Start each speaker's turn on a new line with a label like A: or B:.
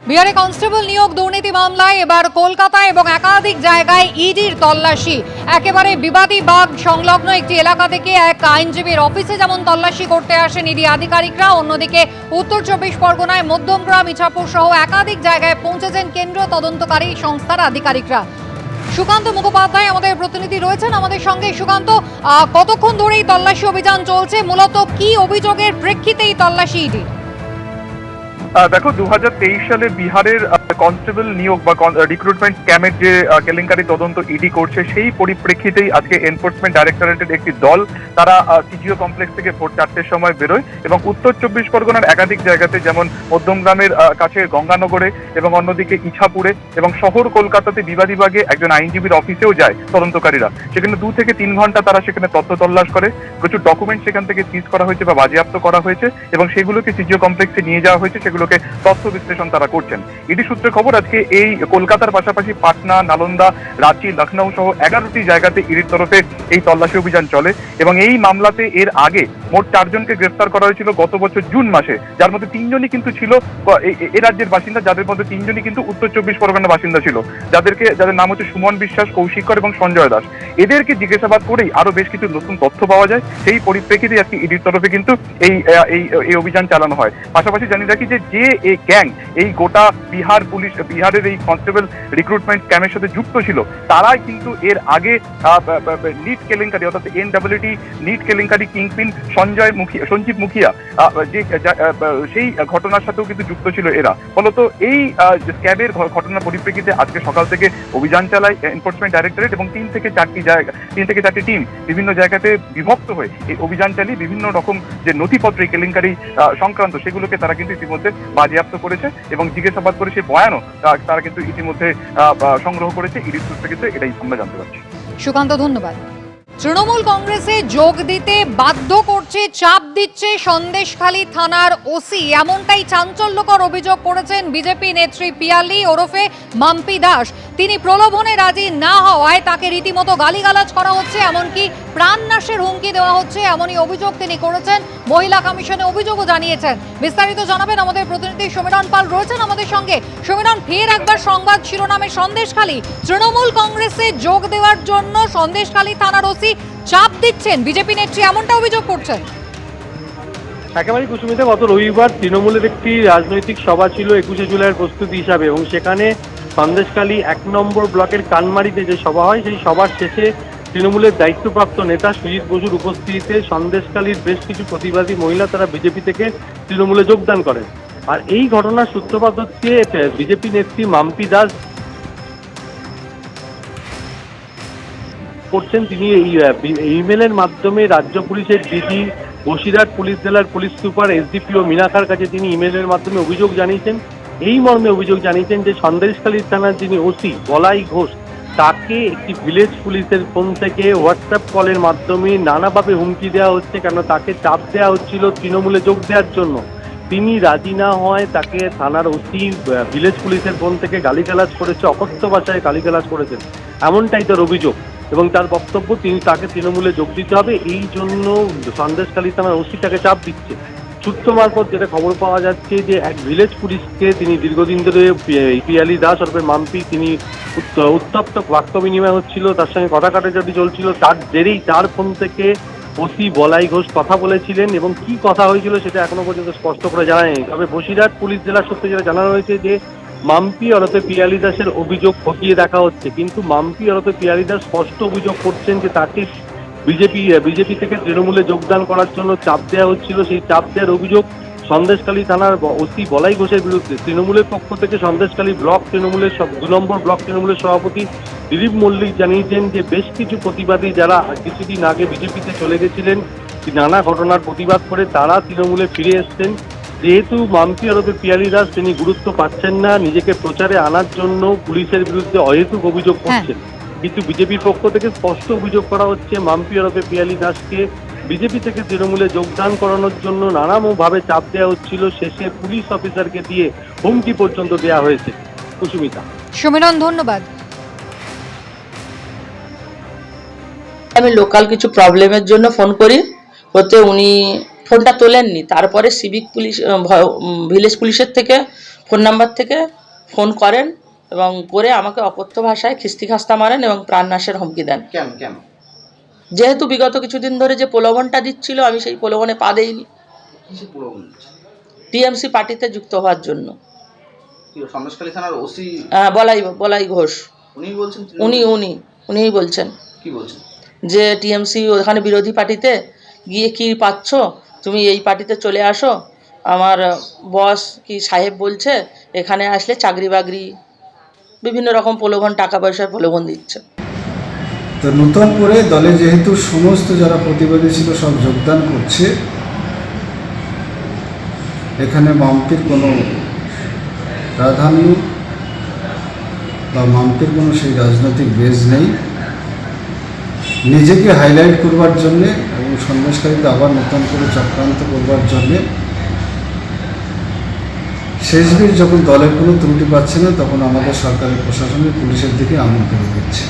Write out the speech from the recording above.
A: বিহারে কনস্টেবল নিয়োগ দুর্নীতি মামলায় এবার কলকাতায় এবং একাধিক জায়গায় ইডির তল্লাশি। একেবারে বিবাদী বাগ সংলগ্ন একটি এলাকা থেকে এক আইনজীবীর অফিসে যেমন তল্লাশি করতে আসেন ইডি আধিকারিকরা, অন্যদিকে উত্তর 24 পরগনায় মধ্যমগ্রাম, ইছাপুর সহ একাধিক জায়গায় পৌঁছেছেন কেন্দ্রীয় তদন্তকারী সংস্থার আধিকারিকরা। সুকান্ত মুখোপাধ্যায় আমাদের প্রতিনিধি রয়েছেন আমাদের সঙ্গে। সুকান্ত, কতক্ষণ ধরে এই তল্লাশি অভিযান চলছে? মূলত কি অভিযোগের প্রেক্ষিতে এই তল্লাশি ইডি?
B: দেখো, 2023 সালে বিহারের কনস্টেবল নিয়োগ বা রিক্রুটমেন্ট স্ক্যামের যে কেলেঙ্কারি তদন্ত ইডি করছে, সেই পরিপ্রেক্ষিতেই আজকে এনফোর্সমেন্ট ডাইরেক্টরেটের একটি দল তারা সিজিও কমপ্লেক্স থেকে ভোর 4টের সময় বেরোয় এবং উত্তর 24 পরগনার একাধিক জায়গাতে, যেমন মধ্যমগ্রামের কাছে গঙ্গানগরে এবং অন্যদিকে ইছাপুরে এবং শহর কলকাতাতে বিবাদীবাগে একজন আইনজীবীর অফিসেও যায় তদন্তকারীরা। সেখানে 2 থেকে 3 ঘন্টা তারা সেখানে তথ্য তল্লাশ করে, প্রচুর ডকুমেন্ট সেখান থেকে সিজ করা হয়েছে বা বাজেয়াপ্ত করা হয়েছে এবং সেগুলোকে সিজিও কমপ্লেক্সে নিয়ে যাওয়া হয়েছে, সেগুলোকে তথ্য বিশ্লেষণ তারা করছেন। ইডি সূত্রে খবর, আজকে এই কলকাতার পাশাপাশি পাটনা, নালন্দা, রাঁচি, লখনৌ সহ 11টি জায়গাতে ইডির তরফে এই তল্লাশি অভিযান চলে এবং এই মামলাতে এর আগে মোট 4 জনকে গ্রেফতার করা হয়েছিল গত বছর জুন মাসে, যার মধ্যে 3 জনই কিন্তু ছিল এ রাজ্যের বাসিন্দা, যাদের মধ্যে 3 জনই কিন্তু উত্তর 24 পরগনার বাসিন্দা ছিল, যাদের নাম হচ্ছে সুমন বিশ্বাস, কৌশিক কর এবং সঞ্জয় দাস। এদেরকে জিজ্ঞাসাবাদ করেই আরো বেশ কিছু নতুন তথ্য পাওয়া যায়। সেই পরিপ্রেক্ষিতে আজকে ইডির তরফে কিন্তু এই অভিযান চালানো হয়। পাশাপাশি জানিয়ে রাখি যে এই গ্যাং, এই গোটা বিহারের এই কনস্টেবল রিক্রুটমেন্ট স্ক্যামের সাথে যুক্ত ছিল, তারাই কিন্তু এর আগে নিট কেলেঙ্কারি অর্থাৎ NEET নিট কেলেঙ্কারি কিংপিন সঞ্জীব মুখিয়া সেই ঘটনার সাথেও কিন্তু যুক্ত ছিল এরা। ফলত এই স্ক্যামের ঘটনার পরিপ্রেক্ষিতে আজকে সকাল থেকে অভিযান চালায় এনফোর্সমেন্ট ডাইরেক্টরেট এবং 3 থেকে 4টি টিম বিভিন্ন জায়গাতে বিভক্ত হয়ে এই অভিযান চালিয়ে বিভিন্ন রকম যে নথিপত্র কেলেঙ্কারি সংক্রান্ত সেগুলোকে তারা কিন্তু ইতিমধ্যে বাজেয়াপ্ত করেছে এবং জিজ্ঞাসাবাদ করে সে বয়ানও তারা কিন্তু ইতিমধ্যে সংগ্রহ করেছে ইডির সূত্রে, কিন্তু এটাই আমরা জানতে পারছি।
A: সুকান্ত, ধন্যবাদ। তৃণমূল কংগ্রেসে যোগ দিতে বাধ্য করছে, চাপ দিচ্ছে সন্দেশখালী থানার ওসি, এমনটাই চাঞ্চল্যকর অভিযোগ করেছেন বিজেপি নেত্রী পিয়ালি ওরফে মাম্পি দাস। তিনি প্রলোভনে রাজি না হওয়ায় তাকে রীতিমতো গালিগালাজ করা হচ্ছে, এমনকি প্রাণনাশের হুমকি দেওয়া হচ্ছে, এমনই অভিযোগ তিনি করেছেন। মহিলা কমিশনে অভিযোগও জানিয়েছেন। বিস্তারিত জানাবেন আমাদের প্রতিনিধি সমীরণ পাল রয়েছেন আমাদের সঙ্গে। সমীরণ, ফের একবার সংবাদ শিরোনামে সন্দেশখালী, তৃণমূল কংগ্রেসে যোগ দেওয়ার জন্য সন্দেশখালী থানার ওসি চাপ দিচ্ছেন বিজেপি নেত্রী, এমনটা অভিযোগ করছেন।
C: একেবারেই কুসুমিতা, গত রবিবার তৃণমূলের একটি রাজনৈতিক সভা ছিল 21শে জুলাইয়ের প্রস্তুতি হিসাবে এবং সেখানে সন্দেশখালী 1 নম্বর ব্লকের কানমারিতে যে সভা হয়, সেই সভার শেষে তৃণমূলের দায়িত্বপ্রাপ্ত নেতা সুজিত বসুর উপস্থিতিতে সন্দেশখালীর বেশ কিছু প্রতিবাদী মহিলা তারা বিজেপি থেকে তৃণমূলে যোগদান করেন। আর এই ঘটনার সূত্রপাত হচ্ছে বিজেপি নেত্রী মাম্পি দাস করছেন। তিনি এই ইমেলের মাধ্যমে রাজ্য পুলিশের ডিজি, বসিরহাট পুলিশ জেলার পুলিশ সুপার, SDPO মিনাখার কাছে তিনি ইমেলের মাধ্যমে অভিযোগ জানিয়েছেন। এই মর্মে অভিযোগ জানিয়েছেন যে সন্দেশখালী থানার যিনি ওসি বলাই ঘোষ, তাকে একটি ভিলেজ পুলিশের ফোন থেকে হোয়াটসঅ্যাপ কলের মাধ্যমে নানাভাবে হুমকি দেওয়া হচ্ছে, কেন তাকে চাপ দেওয়া হচ্ছিল তৃণমূলে যোগ দেওয়ার জন্য। তিনি রাজি না হয় তাকে থানার ওসি ভিলেজ পুলিশের ফোন থেকে গালিগালাজ করেছে, অকথ্য ভাষায় গালিগালাজ করেছেন, এমনটাই তার অভিযোগ। এবং তার বক্তব্য তাকে তৃণমূলে যোগ দিতে হবে, এই জন্য সন্দেশখালী থানার ওসি তাকে চাপ দিচ্ছে। সূত্র মারফত যেটা খবর পাওয়া যাচ্ছে যে এক ভিলেজ পুলিশকে তিনি দীর্ঘদিন ধরে পিয়ালি দাস অর্পে মাম্পি, তিনি উত্তপ্ত বাক্য বিনিময় হচ্ছিল, তার সঙ্গে কথা কাটাকাটি চলছিল, তার জেরেই তার ফোন থেকে ওসি বলাই ঘোষ কথা বলেছিলেন এবং কি কথা হয়েছিল সেটা এখনো পর্যন্ত স্পষ্ট করে জানা নেই। তবে বসিরহাট পুলিশ জেলার সূত্রে যেটা জানানো হয়েছে যে মাম্পি অর্থে পিয়ালি দাসের অভিযোগ খতিয়ে দেখা হচ্ছে, কিন্তু মাম্পি অর্থে পিয়ালি দাস স্পষ্ট অভিযোগ করছেন যে তাকে বিজেপি থেকে তৃণমূলে যোগদান করার জন্য চাপ দেওয়া হচ্ছিল। সেই চাপ দেওয়ার অভিযোগ সন্দেশখালী থানার ওসি বলাই ঘোষের বিরুদ্ধে। তৃণমূলের পক্ষ থেকে সন্দেশখালী ব্লক তৃণমূলের 2 নম্বর ব্লক তৃণমূলের সভাপতি দিলীপ মল্লিক জানিয়েছেন যে বেশ কিছু প্রতিবাদী যারা কিছুদিন আগে বিজেপিতে চলে গেছিলেন নানা ঘটনার প্রতিবাদ করে, তারা তৃণমূলে ফিরে এসছেন। যেহেতু মাম্পি ওরফে পিয়ালি দাস তিনি গুরুত্ব পাচ্ছেন না, নিজেকে প্রচারে আনার জন্য পুলিশের বিরুদ্ধে অহেতুক অভিযোগ করছেন, কিন্তু বিজেপির পক্ষ থেকে স্পষ্ট অভিযোগ করা হচ্ছে মাম্পি ওরফে পিয়ালি দাসকে বিজেপি থেকে তৃণমূলে যোগদান করানোর জন্য নানাভাবে চাপ দেওয়া হচ্ছিল, শেষে পুলিশ অফিসারকে দিয়ে হুমকি পর্যন্ত দেওয়া হয়েছে। কুসুমিতা।
A: সমীরণ, ধন্যবাদ।
D: আমি লোকাল কিছু প্রবলেমের জন্য ফোন করি, উনি ফোনটা তোলেননি। তারপরে সিভিক পুলিশ ভিলেজ পুলিশের থেকে ফোন নাম্বার থেকে ফোন করেন এবং করে আমাকে অকথ্য ভাষায় খিস্তি খাস্তা মারেন এবং প্রাণনাশের হুমকি দেন।
E: কেন
D: যেহেতু বিগত কিছুদিন ধরে যে প্রলোভনটা দিচ্ছিল, আমি সেই প্রলোভনে পা দেইনি।
E: কিসের প্রলোভন দিচ্ছে?
D: টিএমসি পার্টিতে যুক্ত হওয়ার জন্য।
E: কি সন্দেশখালী থানার ওসি
D: বলাই ঘোষ
E: উনি বলছেন?
D: উনিই বলছেন।
E: কি বলছেন?
D: যে টিএমসি ওখানে বিরোধী পার্টিতে গিয়ে কি পাচ্ছ, তুমি এই পার্টিতে চলে আসো, আমার বস কি সাহেব বলছে এখানে আসলে চাকরি বাকরি বিভিন্ন রকম প্রলোভন, টাকা পয়সার প্রলোভন দিচ্ছে।
F: তো নতুন করে দলে যেহেতু সমস্ত যারা প্রতিবাদী ছিল সব যোগদান করছে, এখানে মাম্পির কোনো প্রাধান্য বা মাম্পির কোনো সেই রাজনৈতিক বেজ নেই। নিজেকে হাইলাইট করবার জন্যে এবং সন্দেশকারীতে আবার নতুন করে চক্রান্ত করবার জন্যে শেষবির যখন দলের কোনো ত্রুটি পাচ্ছে না, তখন আমাদের সরকারের প্রশাসনের পুলিশের দিকে আঙুল তুলে দিচ্ছে।